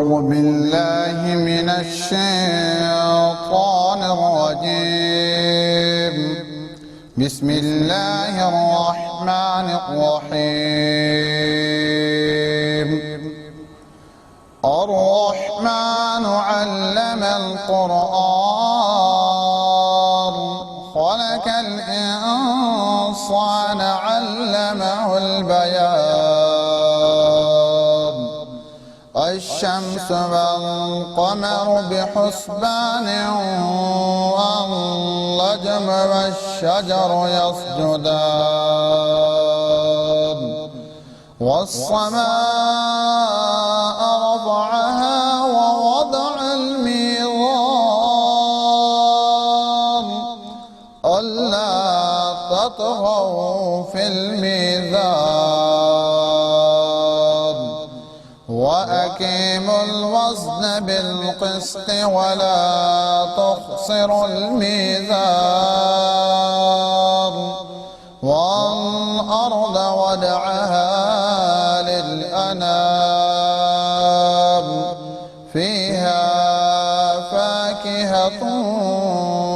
أعوذ بالله من الشيطان الرجيم. بسم الله الرحمن الرحيم. الرحمن علم القرآن خلق الإنسان علمه البيان. الشمس والقمر بحسبان والنجم والشجر يسجدان. والسماء رفعها ووضع الميزان ألا تطغوا في الميزان وأقيموا الوزن بالقسط ولا تخسروا الميزان. والأرض وضعها للأنام فيها فاكهة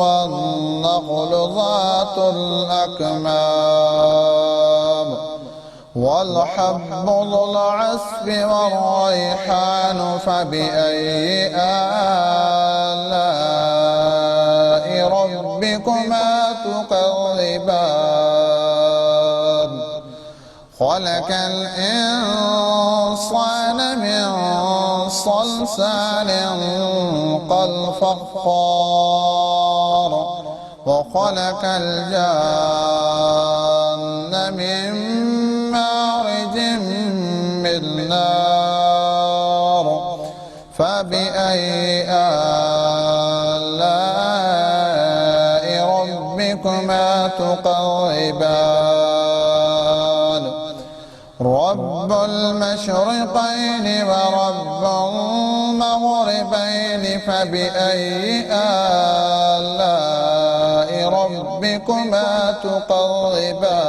والنخل ذات الأكمام والحب ذو العصف والريحان فبأي آلاء ربكما تكذبان. خلق الإنسان من صلصال كالفخار وخلق الجان من مارج من نار فبأي آلاء ربكما تكذبان. رب المشرقين ورب المغربين فبأي آلاء ربكما تكذبان.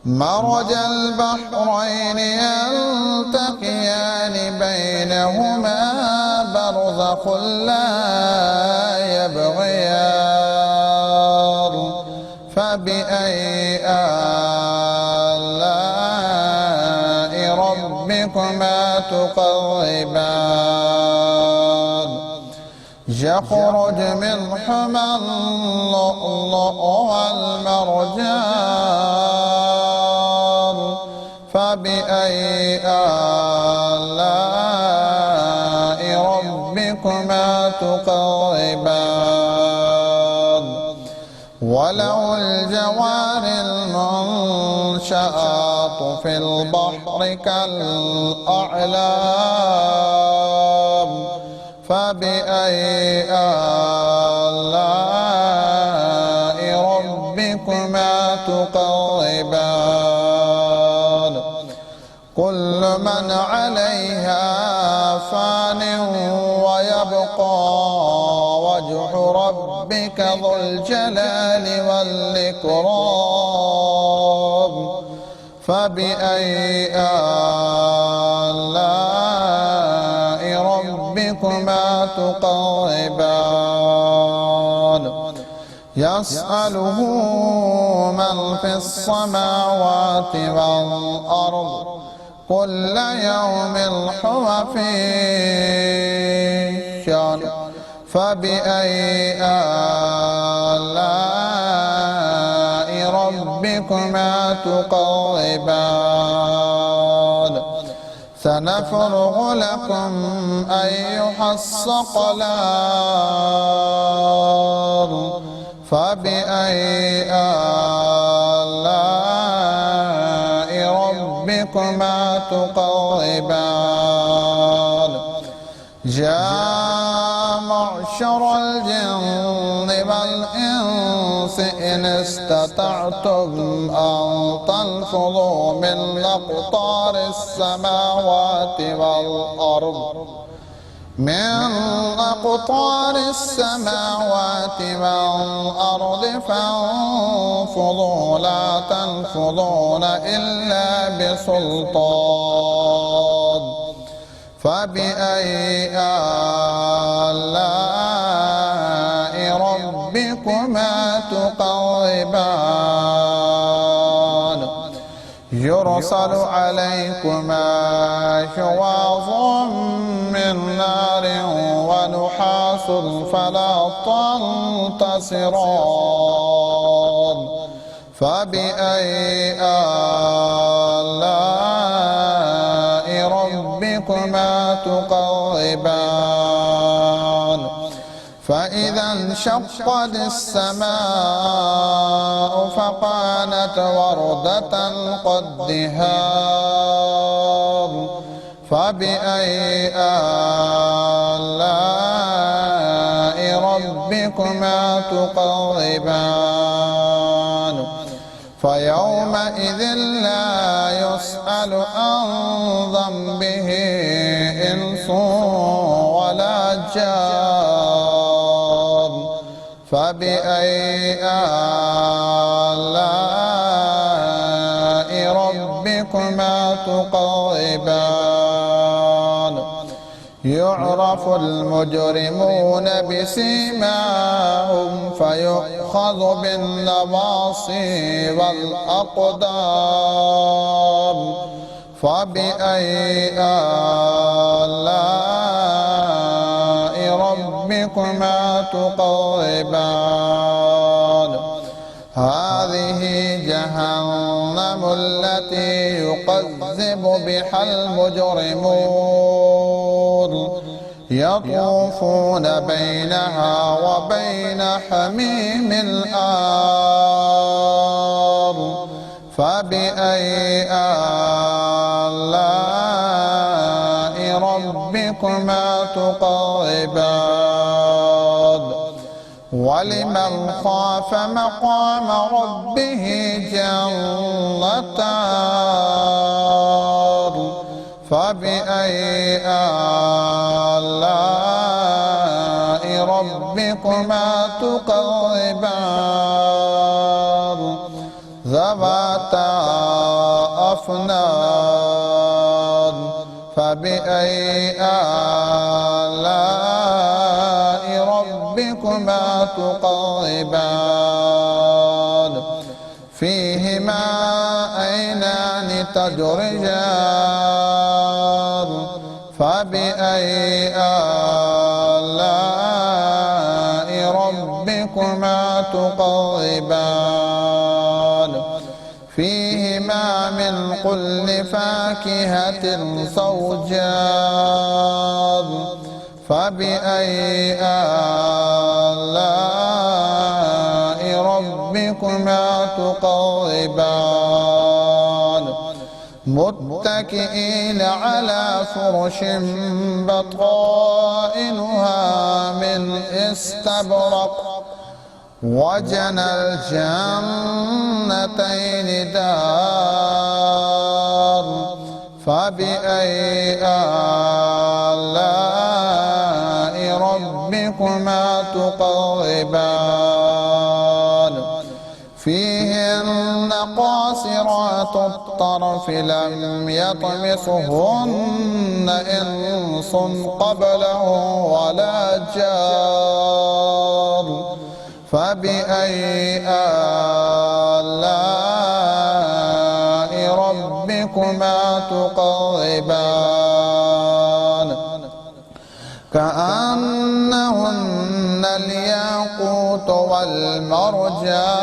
مرج البحرين يلتقيان بينهما برزخ لا يبغيان فبأي آلاء ربكما تكذبان. يخرج منهما اللؤلؤ والمرجان فبأي آلاء ربكما تكذبان. وله الجوار المنشآت في البحر كالأعلام فبأي آلاء ربكما تكذبان. كل من عليها فان ويبقى وجه ربك ذو الجلال والإكرام فبأي آلاء ربكما تكذبان. يسأله من في السماوات والأرض كل يوم هو في شأن فبأي آلاء ربكما تكذبان. سنفرغ لكم أيها الثقلان فبأي آلاء ربكما تكذبان. يا معشر الجن والإنس إن استطعتم أن تنفذوا من أقطار السماوات والأرض فانفضوا لا تنفضون إلا بسلطان. فبأي آلاء ربكما تكذبان يرسل عليكما شواظ من نار ونحاس فلا تنتصران فبأي آلاء ربكما تكذبان فإذا انشقت السماء فكانت وردة كالدهان فبأي آلاء ربكما تكذبان فيومئذ لا يسأل عن ذنبه إنس ولا جان فبأي آلاء ربكما تكذبان يعرف المجرمون بسيماهم فيؤخذ بالنواصي والأقدام فبأي آلاء ربكما تكذبان هذه جهنم التي يكذب بها المجرمون يطوفون بينها وبين حميم آن فبأي آلاء ربكما تكذبان ولمن خاف مقام ربه جنتان فبأي آلاء ربكما تكذبان ذواتا أفنان فبأي آلاء ربكما تكذبان فيهما عينان تجريان فبأي آلاء ربكما تكذبان فيهما من كل فاكهة زوجان فبأي آلاء ربكما تكذبان متكئين على فرش بطائنها من استبرق وجنى الجنتين دان فبأي آلاء ربكما تكذبان فيهن قاصرات الطرف لم يطمثهن إنس قبلهم ولا جان فبأي آلاء ربكما تكذبان كأنهن الياقوت والمرجان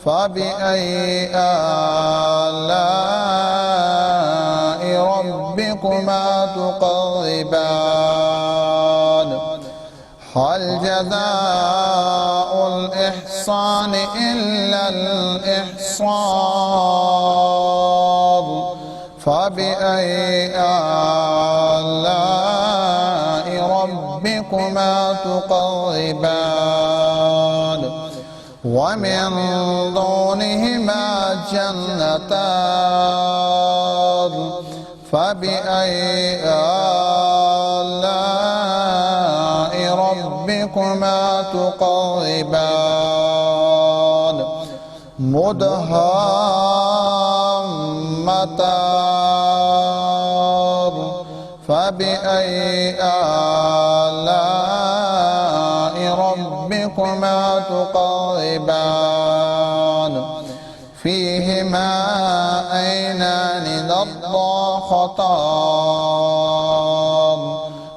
فبأي آلاء ربكما تكذبان هل جزاء الإحسان إلا الإحسان فبأي آلاء ربكما تكذبان ومن دونهما جنتان فبأي آلاء ربكما تكذبان مدهامتان فبأي آلاء ربكما تكذبان فيهما عينان نضاختان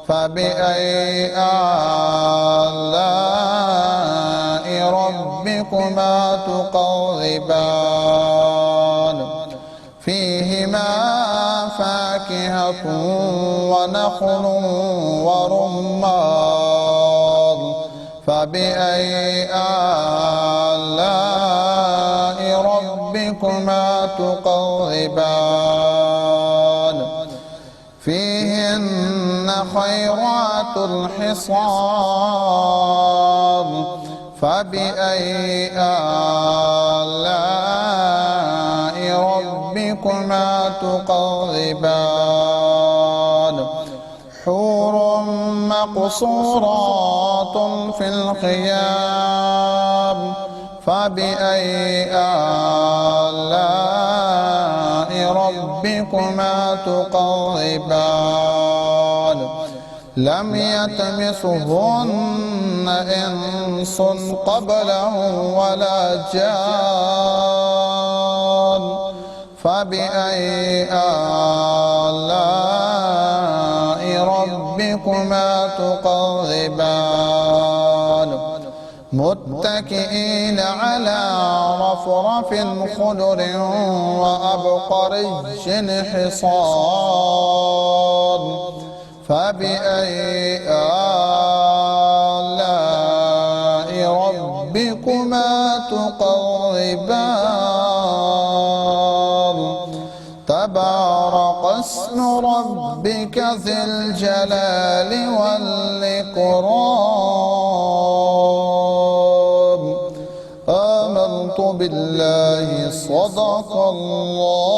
فبأي آلاء ربكما تكذبان فيهما فاكهة ونخل ورمان فبأي آلاء ربكما تكذبان فيهن خيرات الحصان فبأي آلاء ربكما تكذبان حور مقصورات في الخيام فبأي آلاء ربكما تكذبان لم يطمثهن إنس قبلهم ولا جان فبأي آلاء ربكما تكذبان متكئين على رفرف خضر وأبقري حصان فبأي آلاء ربكما تكذبان تبارك اسم ربك ذي الجلال والإكرام آمنت بالله صدق الله